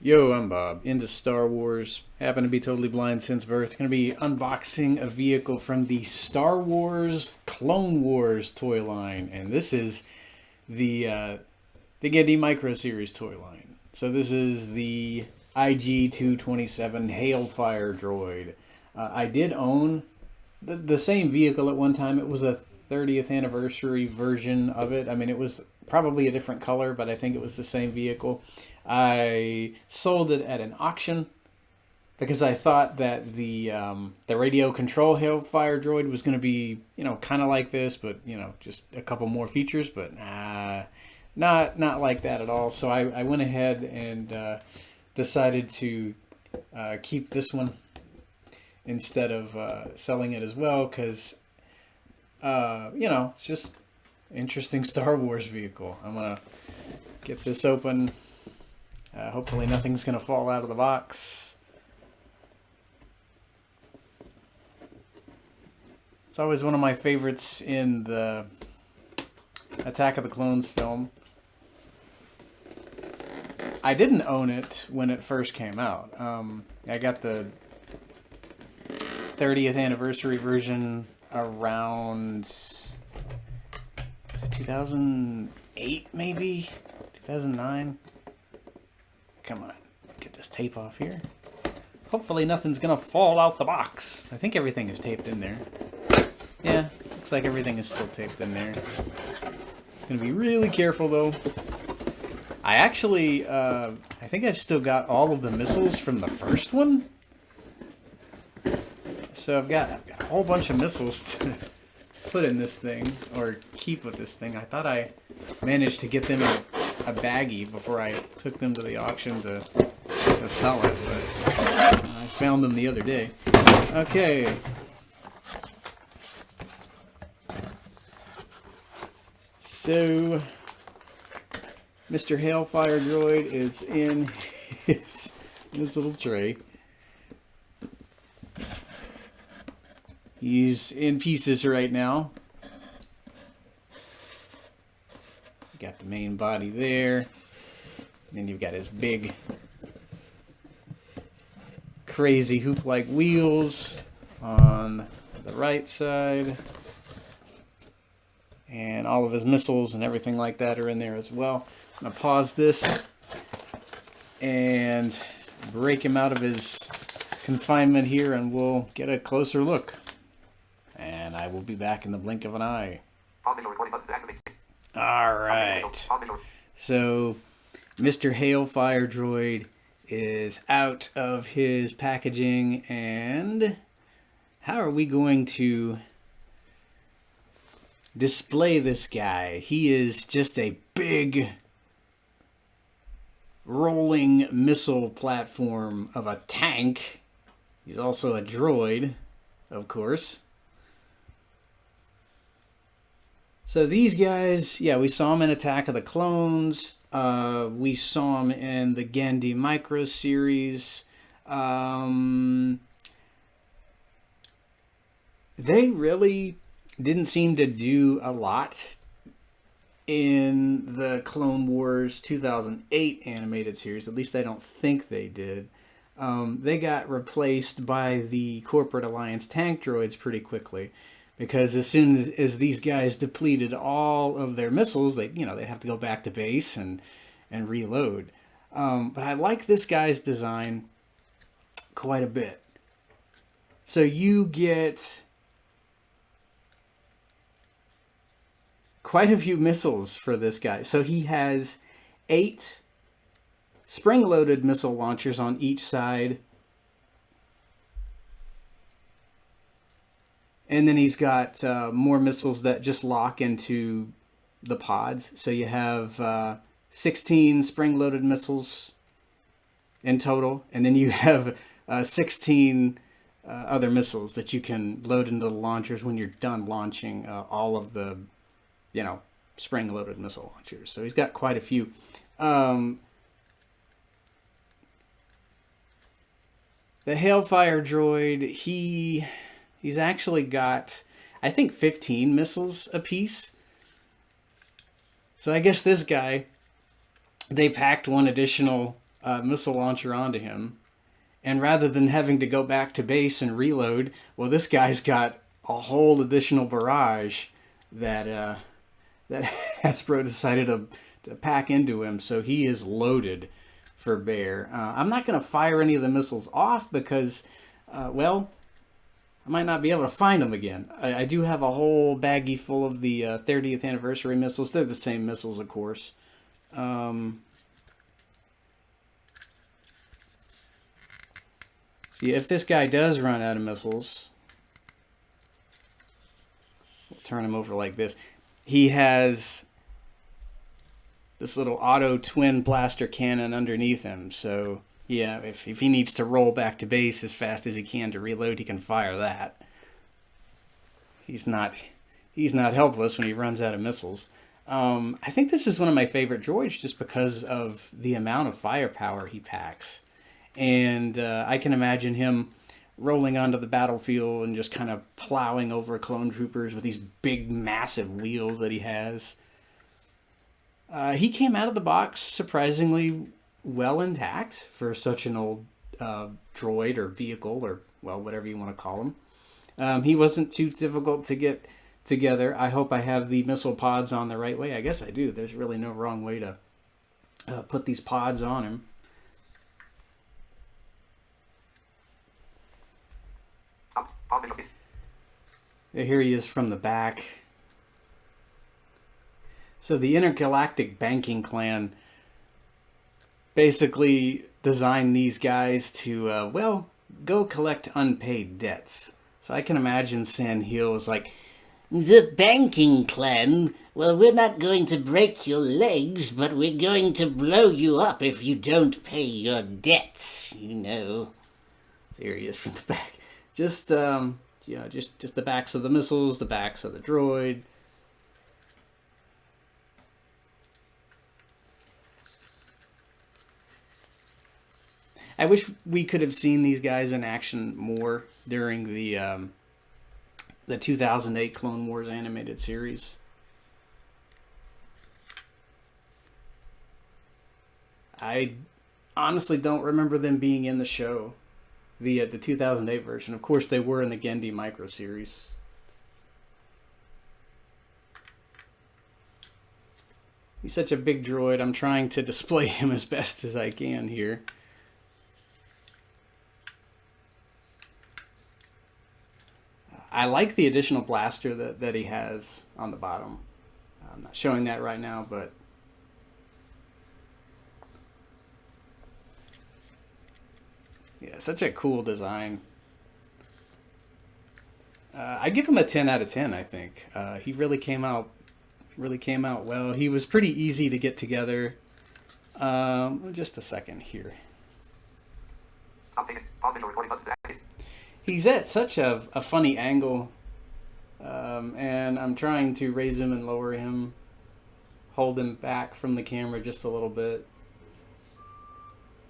Yo, I'm Bob, into Star Wars, happen to be totally blind since birth. Going to be unboxing a vehicle from the Star Wars Clone Wars toy line, and this is the Gandhi Micro Series toy line. So this is the IG-227 Hailfire Droid. I did own the same vehicle at one time. It was a 30th anniversary version of it. I mean, it was probably a different color, but I think it was the same vehicle. I sold it at an auction because I thought that the radio control Hailfire Droid was going to be, kind of like this, but, just a couple more features, but not like that at all. So I went ahead and decided to keep this one instead of selling it as well, because it's just interesting Star Wars vehicle. I'm gonna get this open. Hopefully nothing's gonna fall out of the box. It's always one of my favorites in the Attack of the Clones film. I didn't own it when it first came out. I got the 30th anniversary version around 2008, maybe 2009. Come on, get this tape off here. Hopefully nothing's gonna fall out the box. I think everything is taped in there. Yeah, looks like everything is still taped in there. Gonna be really careful though. I actually, I think I've still got all of the missiles from the first one. So I've got a whole bunch of missiles to put in this thing, or keep with this thing. I thought I managed to get them in a baggie before I took them to the auction to sell it, but I found them the other day. Okay. So, Mr. Hailfire Droid is in his little tray. He's in pieces right now. You got the main body there. Then you've got his big, crazy hoop-like wheels on the right side. And all of his missiles and everything like that are in there as well. I'm going to pause this and break him out of his confinement here, and we'll get a closer look. And I will be back in the blink of an eye. Alright. So, Mr. Hailfire Droid is out of his packaging, and how are we going to display this guy? He is just a big rolling missile platform of a tank. He's also a droid, of course. So these guys, yeah, we saw them in Attack of the Clones. We saw them in the Gandhi Micro Series. They really didn't seem to do a lot in the Clone Wars 2008 animated series. At least I don't think they did. They got replaced by the Corporate Alliance tank droids pretty quickly, because as soon as these guys depleted all of their missiles, they'd have to go back to base and reload. But I like this guy's design quite a bit. So you get quite a few missiles for this guy. So he has 8 spring-loaded missile launchers on each side. And then he's got more missiles that just lock into the pods. So you have 16 spring-loaded missiles in total. And then you have 16 other missiles that you can load into the launchers when you're done launching all of the, spring-loaded missile launchers. So he's got quite a few. The Hailfire Droid, he's actually got, I think, 15 missiles apiece. So I guess this guy, they packed one additional missile launcher onto him. And rather than having to go back to base and reload, well, this guy's got a whole additional barrage that that Hasbro decided to pack into him. So he is loaded for bear. I'm not going to fire any of the missiles off because, well, I might not be able to find them again. I do have a whole baggie full of the 30th anniversary missiles. They're the same missiles, of course. See, if this guy does run out of missiles, we'll turn him over like this. He has this little auto twin blaster cannon underneath him. So, yeah, if he needs to roll back to base as fast as he can to reload, he can fire that. He's not helpless when he runs out of missiles. I think this is one of my favorite droids just because of the amount of firepower he packs. And I can imagine him rolling onto the battlefield and just kind of plowing over clone troopers with these big, massive wheels that he has. He came out of the box surprisingly well intact for such an old droid or vehicle or, well, whatever you want to call him. He wasn't too difficult to get together. I hope I have the missile pods on the right way. I guess I do. There's really no wrong way to put these pods on him. Here he is from the back. So the Intergalactic Banking Clan basically designed these guys to, well, go collect unpaid debts. So I can imagine Sandhill is like, the banking clan, well, we're not going to break your legs, but we're going to blow you up if you don't pay your debts, you know. So here he is from the back. Just, yeah, just the backs of the missiles, the backs of the droid. I wish we could have seen these guys in action more during the 2008 Clone Wars animated series. I honestly don't remember them being in the show, the 2008 version. Of course, they were in the Gendy micro series. He's such a big droid. I'm trying to display him as best as I can here. I like the additional blaster that he has on the bottom. I'm not showing that right now, but yeah, such a cool design. I give him a 10 out of 10, I think. He really came out well. He was pretty easy to get together. Just a second here. He's at such a funny angle, and I'm trying to raise him and lower him, hold him back from the camera just a little bit.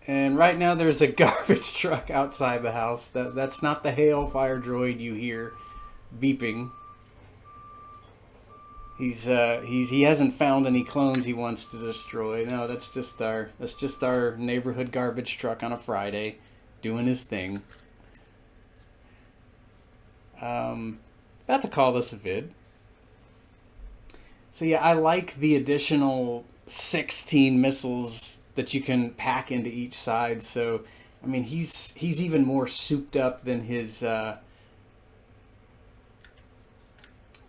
And right now there's a garbage truck outside the house. That's not the Hailfire Droid you hear beeping. He hasn't found any clones he wants to destroy. No, that's just our neighborhood garbage truck on a Friday, doing his thing. About to call this a vid. So yeah, I like the additional 16 missiles that you can pack into each side. So I mean, he's even more souped up than his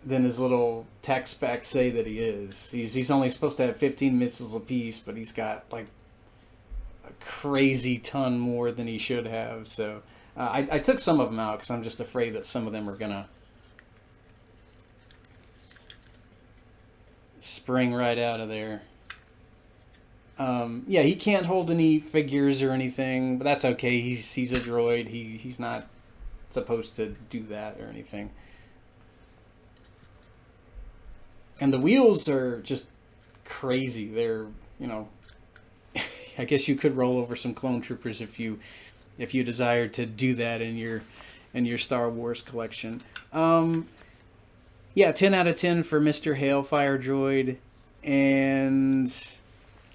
little tech specs say that he is. He's only supposed to have 15 missiles apiece, but he's got like a crazy ton more than he should have. So I took some of them out because I'm just afraid that some of them are gonna spring right out of there. Yeah, he can't hold any figures or anything, but that's okay. He's a droid. He's not supposed to do that or anything. And the wheels are just crazy. They're, you know, I guess you could roll over some clone troopers if you desired to do that in your Star Wars collection. Yeah, 10 out of 10 for Mr. Hailfire Droid. And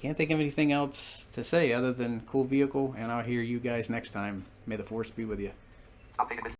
Can't think of anything else to say other than cool vehicle, and I'll hear you guys next time. May the force be with you.